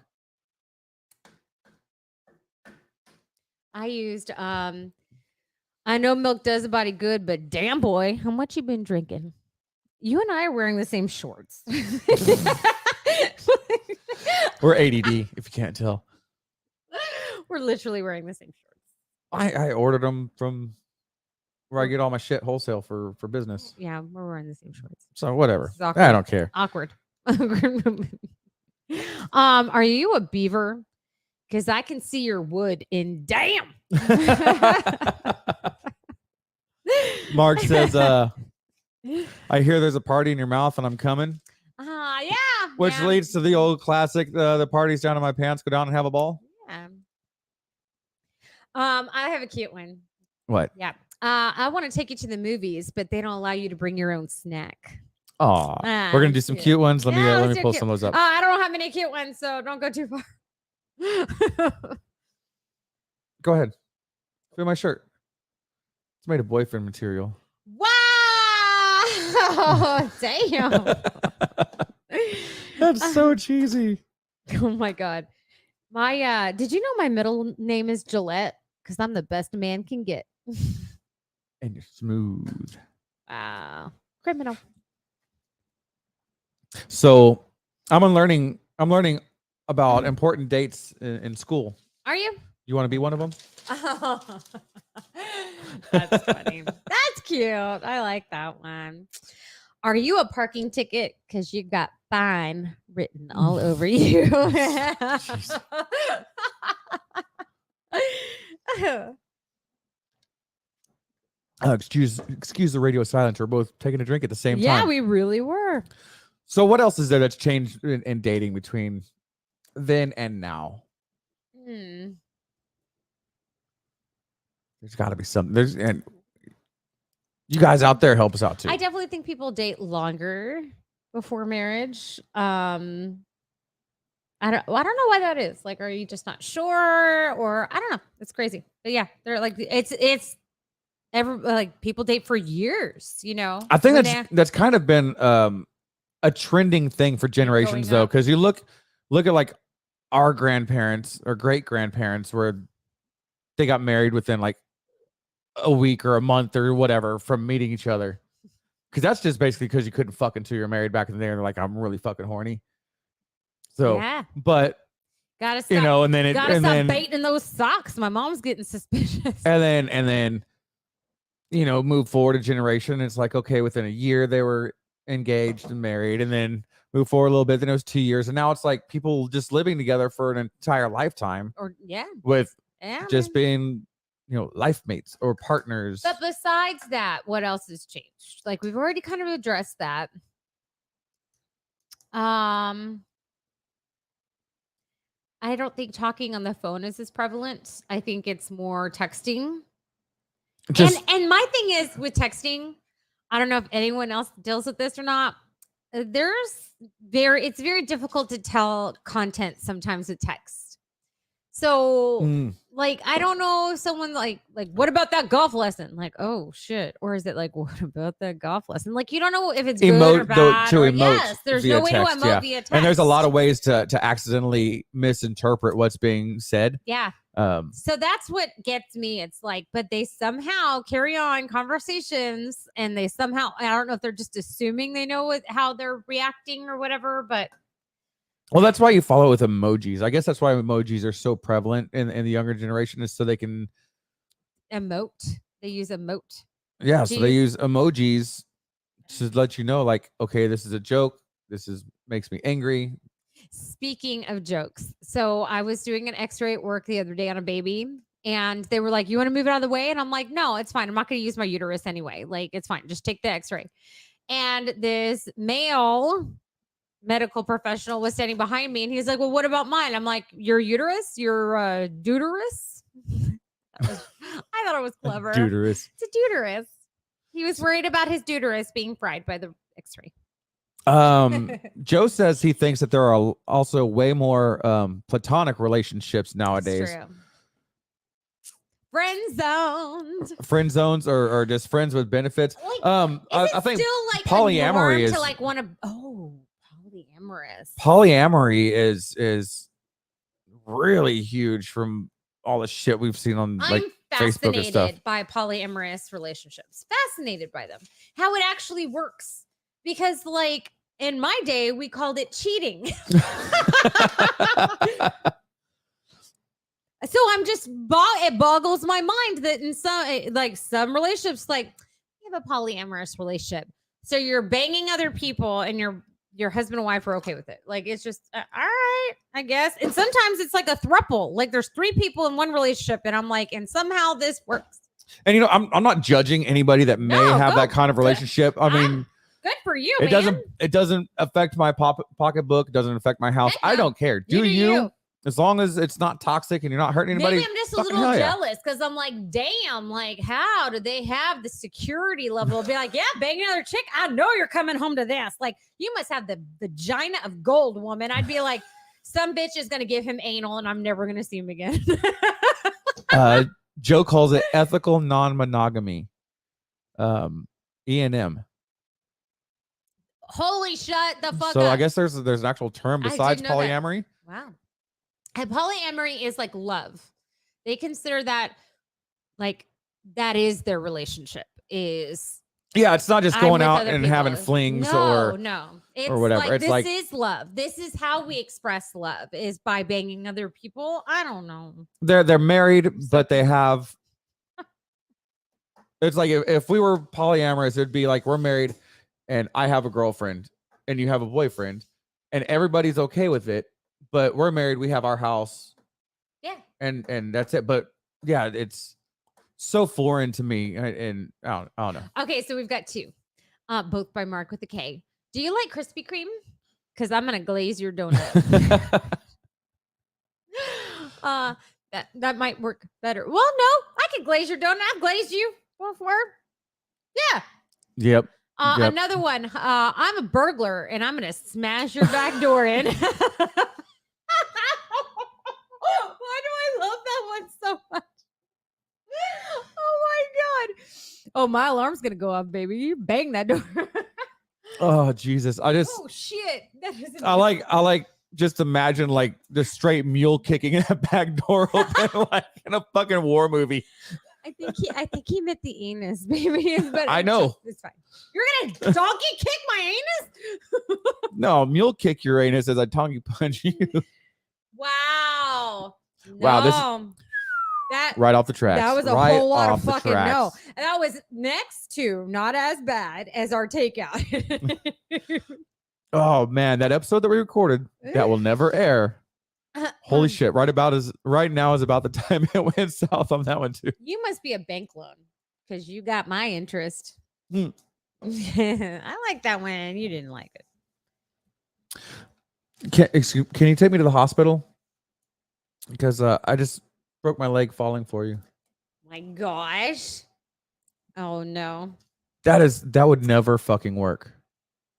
I used I know milk does a body good, but damn boy, how much you been drinking? You and I are wearing the same shorts. We're ADD, if you can't tell. We're literally wearing the same shorts. I ordered them from where I get all my shit wholesale for business. Yeah, we're wearing the same shorts. So whatever. I don't care. Awkward. Are you a beaver? Because I can see your wood in damn. Mark says, I hear there's a party in your mouth and I'm coming. Yeah. Which leads to the old classic, the party's down in my pants, go down and have a ball. Yeah. I have a cute one. What? Yeah. I want to take you to the movies, but they don't allow you to bring your own snack. Oh, we're gonna do some cute ones. Let me pull some of those up. I don't have many cute ones, so don't go too far. Go ahead. Feel my shirt. It's made of boyfriend material. Wow! Damn. That's so cheesy. Oh my god. My did you know my middle name is Gillette? Because I'm the best a man can get. And you're smooth. Wow. Criminal. So I'm learning about important dates in school. Are you? You want to be one of them? Oh, that's funny. That's cute. I like that one. Are you a parking ticket? Because you got fine written all over you. Excuse the radio silence. We're both taking a drink at the same Yeah, time. we really were. So what else is there that's changed in dating between then and now? Hmm. There's got to be something. And you guys out there help us out too. I definitely think people date longer before marriage. I don't know why that is. Like, are you just not sure, or I don't know. It's crazy. But yeah, they're like it's like people date for years. You know, I think when that's kind of been a trending thing for generations though, because you look at like our grandparents or great grandparents where they got married within like a week or a month or whatever from meeting each other. Because that's just basically because you couldn't fuck until you're married back in the day. And they're like, I'm really fucking horny. So, yeah, but gotta stop. you know, and then gotta stop baiting those socks. My mom's getting suspicious. And then you know, move forward a generation. It's like, okay, within a year they were engaged and married, and then move forward a little bit. Then it was 2 years, and now it's like people just living together for an entire lifetime. Or with yeah, just being, you know, life mates or partners. But besides that, what else has changed? Like we've already kind of addressed that. I don't think talking on the phone is as prevalent. I think it's more texting. And my thing is with texting, I don't know if anyone else deals with this or not. It's very difficult to tell content sometimes with text. So like, I don't know if someone like, what about that golf lesson? Like, oh shit. Or is it like, what about that golf lesson? Like, you don't know if it's good or bad. Yes, there's no way to emote via text. And there's a lot of ways to accidentally misinterpret what's being said. Yeah. So that's what gets me. It's like, but they somehow carry on conversations, and they somehow, I don't know if they're just assuming they know how they're reacting or whatever, but. Well, that's why you follow it with emojis. I guess that's why emojis are so prevalent in the younger generation, is so they can emote. They use emote. Yeah, so they use emojis to let you know, like, okay, this is a joke. Makes me angry. Speaking of jokes, so I was doing an X-ray at work the other day on a baby, and they were like, "You want to move it out of the way?" And I'm like, "No, it's fine. I'm not going to use my uterus anyway. Like, it's fine. Just take the X-ray." And this male medical professional was standing behind me, and he's like, "Well, what about mine?" I'm like, "Your uterus? Your deuterus?" I thought it was clever. Deuterus. It's a deuterus. He was worried about his deuterus being fried by the X-ray. Joe says he thinks that there are also way more platonic relationships nowadays. Friend zones or just friends with benefits. Like, I think still like polyamory is to like want to polyamorous. Polyamory is really huge from all the shit we've seen on like Facebook and stuff. Fascinated by polyamorous relationships. Fascinated by them. How it actually works. Because like in my day, we called it cheating. So I'm just, it boggles my mind that in some relationships, like you have a polyamorous relationship. So you're banging other people and your husband and wife are okay with it. Like, it's just, all right, I guess. And sometimes it's like a throuple. Like there's 3 people in one relationship, and I'm like, and somehow this works. And you know, I'm not judging anybody that may have that kind of relationship. I mean, good for you. It doesn't affect my pocketbook. It doesn't affect my house. I don't care. Do you? As long as it's not toxic and you're not hurting anybody. Maybe I'm just a little jealous because I'm like, damn, like, how do they have the security level to be like, yeah, bang another chick? I know you're coming home to this. Like, you must have the vagina of gold, woman. I'd be like, some bitch is going to give him anal and I'm never going to see him again. Joe calls it ethical non-monogamy. E&M. Holy shut the fuck up. So I guess there's an actual term besides polyamory. That. Wow. And polyamory is like love. They consider that like that is their relationship. It's not just going out and having flings or whatever. Like, this is love. This is how we express love, is by banging other people. I don't know. They're married, but they have. It's like if we were polyamorous, it'd be like we're married, and I have a girlfriend, and you have a boyfriend, and everybody's okay with it. But we're married. We have our house. Yeah. And that's it. But yeah, it's so foreign to me, and I don't know. Okay, so we've got two, both by Mark with a K. Do you like Krispy Kreme? Because I'm gonna glaze your donut. That might work better. Well, no, I could glaze your donut. I've glazed you before. Yeah. Yep. Yep. Another one. I'm a burglar, and I'm gonna smash your back door in. Why do I love that one so much? Oh my god! Oh, my alarm's gonna go off, baby. You bang that door. Oh Jesus! Oh shit! That is I like just imagine like the straight mule kicking that back door open like in a fucking war movie. I think he meant the anus, baby. But I know. It's fine. You're gonna donkey kick my anus? No, mule kick your anus as I tongue punch you. Wow. Wow, this- No. That Right off the tracks. That was a Right whole lot of off the fucking tracks. no. And that was next to not as bad as our takeout. Oh man, that episode that we recorded that will never air. Holy shit! Right now is about the time it went south on that one too. You must be a bank loan because you got my interest. Hmm. I like that one. You didn't like it. Can you take me to the hospital? Because I just broke my leg falling for you. My gosh. Oh no. That would never fucking work.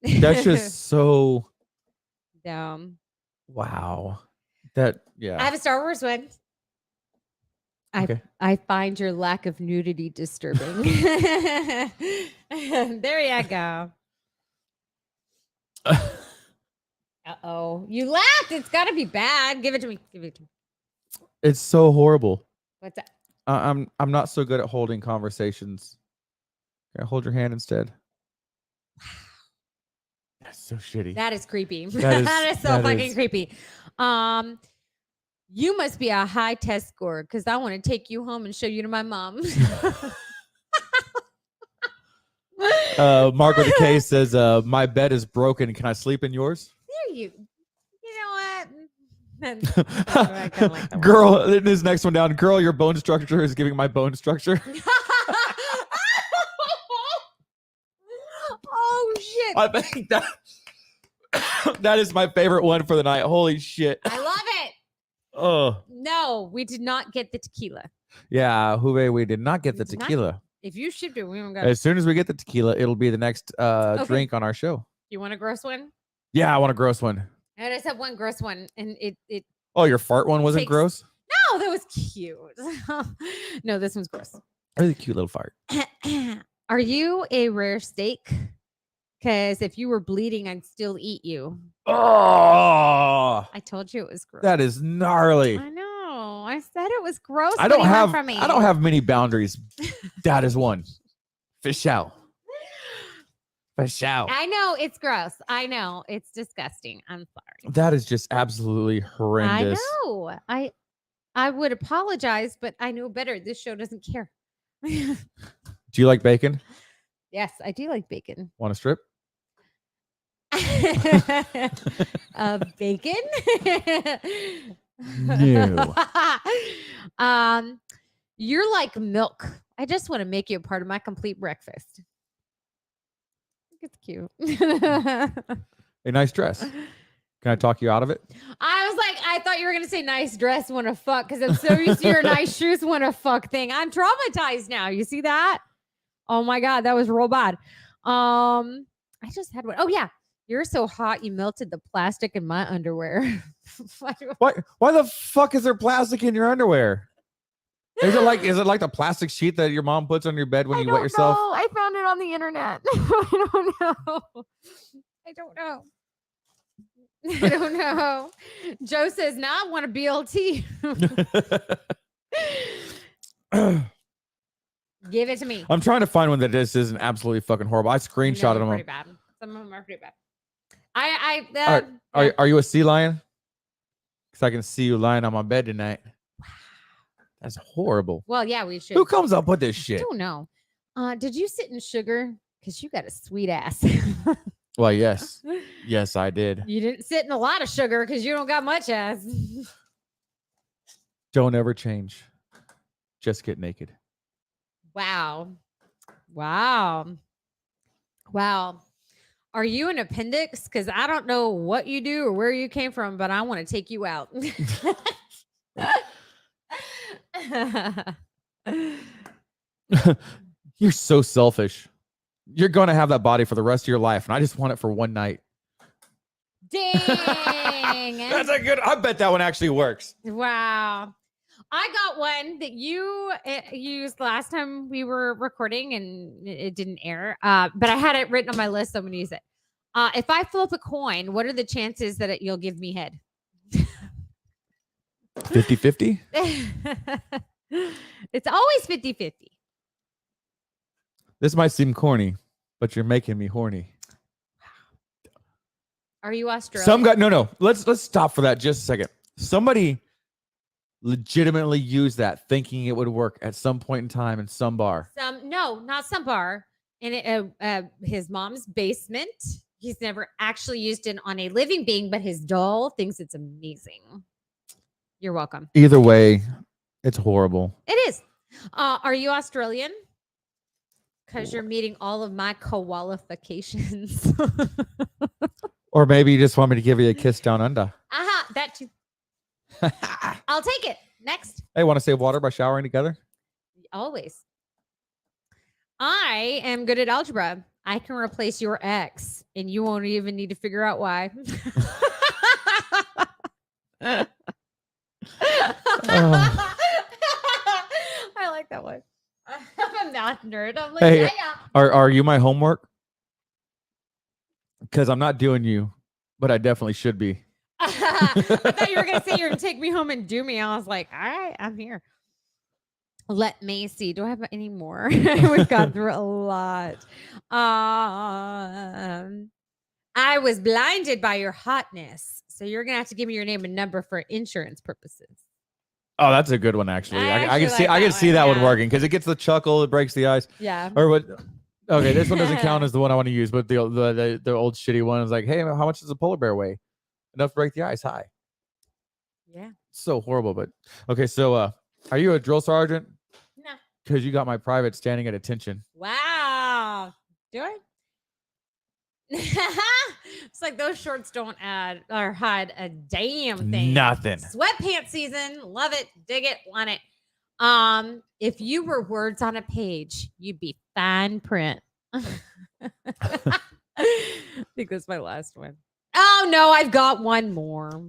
That's just so dumb. wow. That yeah. I have a Star Wars one. Okay. I find your lack of nudity disturbing. There you go. Uh-oh. You laughed. It's got to be bad. Give it to me. Give it to me. It's so horrible. What's that? I'm not so good at holding conversations. Can I hold your hand instead? That's so shitty. That is creepy. That is so fucking creepy. You must be a high test score because I want to take you home and show you to my mom. Mark with the K says, my bed is broken. Can I sleep in yours? There you know what? Girl, this next one down. Girl, your bone structure is giving my bone structure. Oh shit. I think that is my favorite one for the night. Holy shit. I love it. Oh. No, we did not get the tequila. Yeah, Juve, we did not get We the did not. tequila. If you shipped it, we haven't got it. As soon as we get the tequila, it'll be the next drink on our show. You want a gross one? Yeah, I want a gross one. I just have one gross one, and it Oh, your fart one wasn't takes- gross? no, that was cute. No, this one's gross. Really cute little fart. Are you a rare steak? Because if you were bleeding, I'd still eat you. Oh, I told you it was gross. that is gnarly. I know. I said it was gross. I don't when you went have from me. I don't have many boundaries. That is one. Fish out. Fish out. I know it's gross. I know it's disgusting. I'm sorry. That is just absolutely horrendous. I know. I would apologize, but I know better. This show doesn't care. Do you like bacon? Yes, I do like bacon. Want a strip? Bacon? No. You're like milk. I just want to make you a part of my complete breakfast. It's cute. A nice dress. Can I talk you out of it? I was like, I thought you were gonna say nice dress, want to fuck, because I'm so used to your nice shoes, want to fuck thing. I'm traumatized now. You see that? Oh my god, that was real bad. I just had one. Oh yeah, you're so hot, you melted the plastic in my underwear. Why the fuck is there plastic in your underwear? Is it like the plastic sheet that your mom puts on your bed when you wet yourself? No, I found it on the internet. I don't know. I don't know. I don't know. Joe says, "Now I want a BLT." Give it to me. I'm trying to find one that this isn't absolutely fucking horrible. I screenshotted them. Pretty bad. Some of them are pretty bad. Are you a sea lion? Because I can see you lying on my bed tonight. That's horrible. Well, yeah, we should. Who comes up with this I shit? don't know. Did you sit in sugar? Because you got a sweet ass. Well, yes. Yes, I did. You didn't sit in a lot of sugar because you don't got much ass. Don't ever change. Just get naked. Wow. Wow. Wow. Are you an appendix? Because I don't know what you do or where you came from, but I want to take you out. You're so selfish. You're going to have that body for the rest of your life, and I just want it for one night. Dang. That's a good. I bet that one actually works. Wow. I got one that you used last time we were recording and it didn't air. But I had it written on my list. So I'm going to use it. If I flip a coin, what are the chances that you'll give me head? 50-50? It's always 50-50. This might seem corny, but you're making me horny. Are you Australian? Some guy, no. Let's stop for that just a second. Somebody legitimately used that, thinking it would work at some point in time in some bar. No, not some bar. In his mom's basement. He's never actually used it on a living being, but his doll thinks it's amazing. You're welcome. Either way, it's horrible. It is. Are you Australian? Because you're meeting all of my qualifications. Or maybe you just want me to give you a kiss down under. That too. I'll take it. Next. Hey, want to save water by showering together? Always. I am good at algebra. I can replace your ex, and you won't even need to figure out why. I like that one. I'm a math nerd. I'm like, Hey, yeah. Are you my homework? Because I'm not doing you, but I definitely should be. I thought you were going to say you're going to take me home and do me. I was like, all right, I'm here. Let me see. Do I have any more? We've gone through a lot. I was blinded by your hotness. So you're going to have to give me your name and number for insurance purposes. Oh, that's a good one, actually. I can see like I can see that one yeah. working because it gets the chuckle, it breaks the ice. Yeah. Or what? Okay, this one doesn't count as the one I want to use, but the old shitty one is like, hey, how much does a polar bear weigh? Enough to break the ice. Hi. Yeah. So horrible, but okay. So, are you a drill sergeant? No. Because you got my private standing at attention. Wow. Do I? It's like those shorts don't add or hide a damn thing. Nothing. Sweatpants season. Love it. Dig it. Want it. If you were words on a page, you'd be fine print. I think that's my last one. Oh no, I've got one more.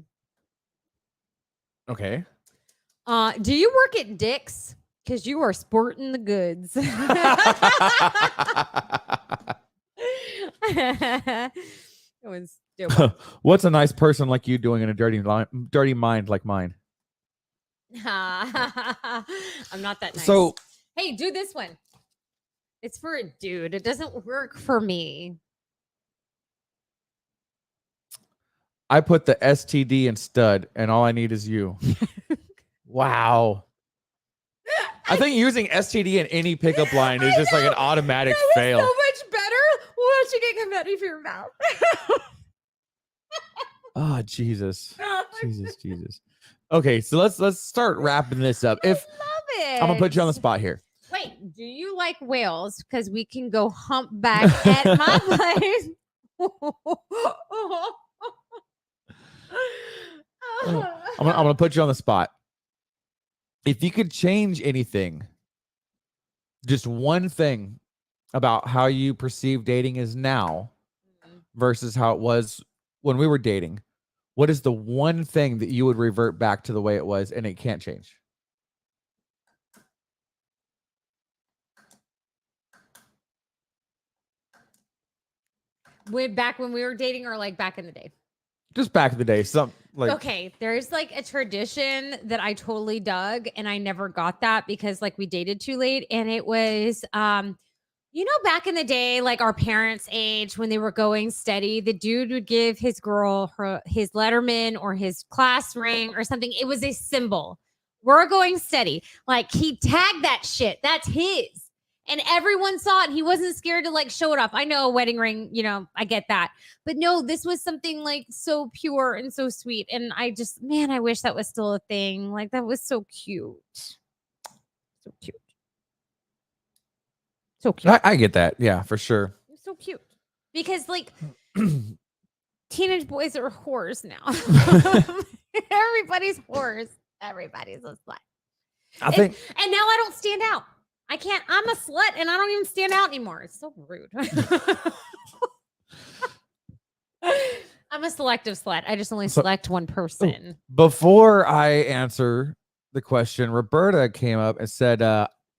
Okay. Do you work at Dick's? Because you are sporting the goods. It was stupid. What's a nice person like you doing in a dirty mind like mine? I'm not that nice. So, hey, do this one. It's for a dude. It doesn't work for me. I put the STD in stud, and all I need is you. Wow. I think using STD in any pickup line is just like an automatic fail. So much better. Why don't you get confetti for your mouth? Oh, Jesus. Jesus. Okay, so let's start wrapping this up. If love it. I'm gonna put you on the spot here. Wait, do you like whales? Because we can go humpback at my place. I'm gonna put you on the spot. If you could change anything, just one thing about how you perceive dating is now versus how it was when we were dating, what is the one thing that you would revert back to the way it was and it can't change? Back when we were dating or like back in the day? Just back in the day. Okay, there's like a tradition that I totally dug and I never got that because like we dated too late. And it was back in the day, like our parents' age, when they were going steady, the dude would give his girl his Letterman or his class ring or something. It was a symbol. We're going steady. Like he tagged that shit. That's his. And everyone saw it. He wasn't scared to like show it off. I know a wedding ring, I get that. But no, this was something like so pure and so sweet. And I wish that was still a thing. Like that was so cute. So cute. So cute. I get that. Yeah, for sure. So cute. Because like teenage boys are whores now. Everybody's whores. Everybody's a slut. I think And now I don't stand out. I can't. I'm a slut and I don't even stand out anymore. It's so rude. I'm a selective slut. I just only select one person. before I answer the question, Roberta came up and said,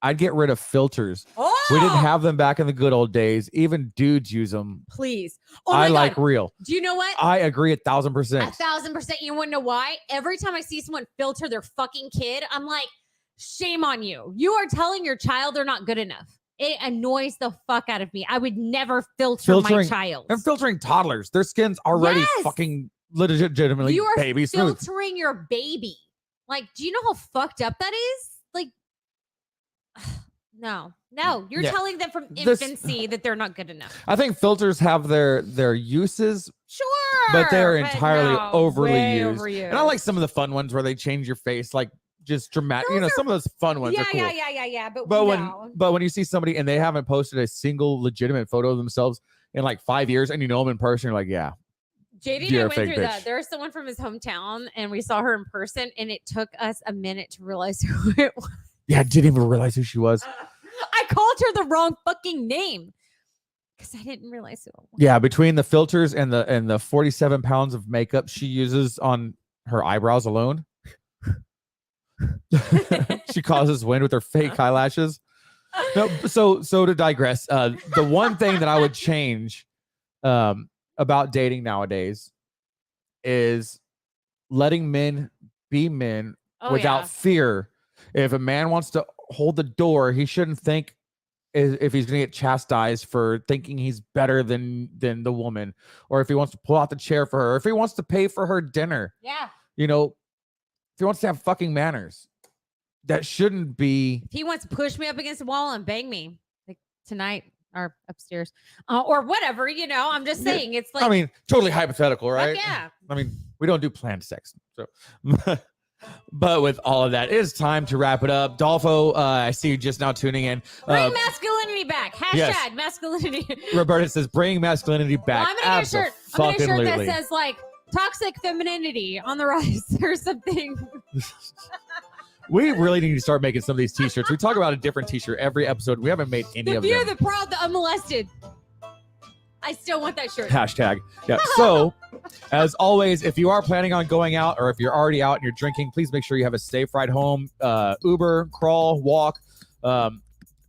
I'd get rid of filters. Oh, We didn't have them back in the good old days. Even dudes use them. please. Oh my I God. like real. Do you know what? I agree 1,000%. 1,000%. You want to know why? Every time I see someone filter their fucking kid, I'm like, shame on you. You are telling your child they're not good enough. It annoys the fuck out of me. I would never filter my child. And filtering toddlers. Their skin's already Yes. fucking legitimately You are baby smooth. filtering your baby. Like, do you know how fucked up that is? Like, no. You're Yeah. telling them from This- infancy that they're not good enough. I think filters have their uses, Sure. but they're entirely no, overly way used. overused. And I like some of the fun ones where they change your face, like just dramatic. Those Some of those fun ones are cool. Yeah. But But no. when you see somebody and they haven't posted a single legitimate photo of themselves in like 5 years, and you know them in person, you're like, yeah, JD and You're I a went fake through bitch. that. There's someone from his hometown, and we saw her in person, and it took us a minute to realize who it was. yeah, I didn't even realize who she was. I called her the wrong fucking name because I didn't realize who it was. Yeah, between the filters and the 47 pounds of makeup she uses on her eyebrows alone, she causes wind with her fake eyelashes. No, so to digress, the one thing that I would change about dating nowadays is letting men be men Oh, without yeah. fear. If a man wants to hold the door, he shouldn't think if he's going to get chastised for thinking he's better than the woman, or if he wants to pull out the chair for her, or if he wants to pay for her dinner. Yeah. If he wants to have fucking manners, that shouldn't be. If he wants to push me up against the wall and bang me like tonight or upstairs or whatever, I'm just Yeah. saying it's like, I mean, totally hypothetical, fuck right? yeah. I mean, we don't do planned sex, so. But with all of that, it is time to wrap it up. Dolfo, I see you just now tuning in. Bring masculinity back. Hashtag yes. masculinity. Roberta says, "Bring masculinity back." Well, I'm gonna get a shirt. I'm gonna get a shirt that Abso-fucking-lutely. says like toxic femininity on the rise or something. We really need to start making some of these t-shirts. We talk about a different t-shirt every episode. We haven't made any The of fear, them. the proud, the unmolested. I still want that shirt. Hashtag. Yeah. So, as always, if you are planning on going out, or if you're already out and you're drinking, please make sure you have a safe ride home. Uber, crawl, walk.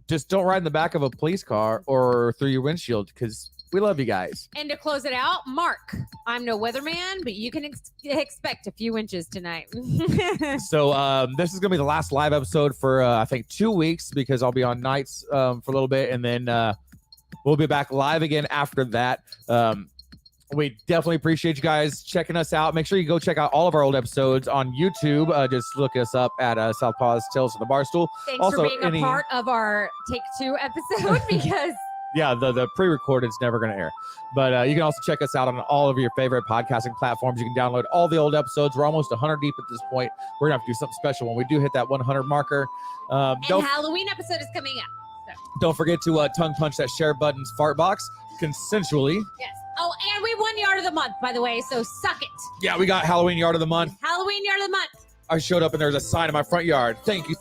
Just don't ride in the back of a police car or through your windshield, because we love you guys. And to close it out, Mark, I'm no weatherman, but you can expect a few inches tonight. So this is gonna be the last live episode for I think 2 weeks, because I'll be on nights for a little bit, and then we'll be back live again after that. We definitely appreciate you guys checking us out. Make sure you go check out all of our old episodes on YouTube. Just look us up at Southpaw's Tales of the Barstool. Thanks Also, for being any- a part of our Take 2 episode because Yeah, the pre-recorded's never going to air. But you can also check us out on all of your favorite podcasting platforms. You can download all the old episodes. We're almost 100 deep at this point. We're going to have to do something special when we do hit that 100 marker. and Halloween episode is coming up. Don't forget to tongue punch that share button's fart box consensually. Yes. Oh, and we won Yard of the Month, by the way, so suck it. Yeah, we got Halloween Yard of the Month. Halloween Yard of the Month. I showed up and there was a sign in my front yard. Thank you.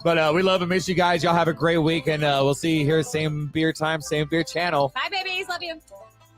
But we love and miss you guys. Y'all have a great week, and we'll see you here same beer time, same beer channel. Bye, babies. Love you.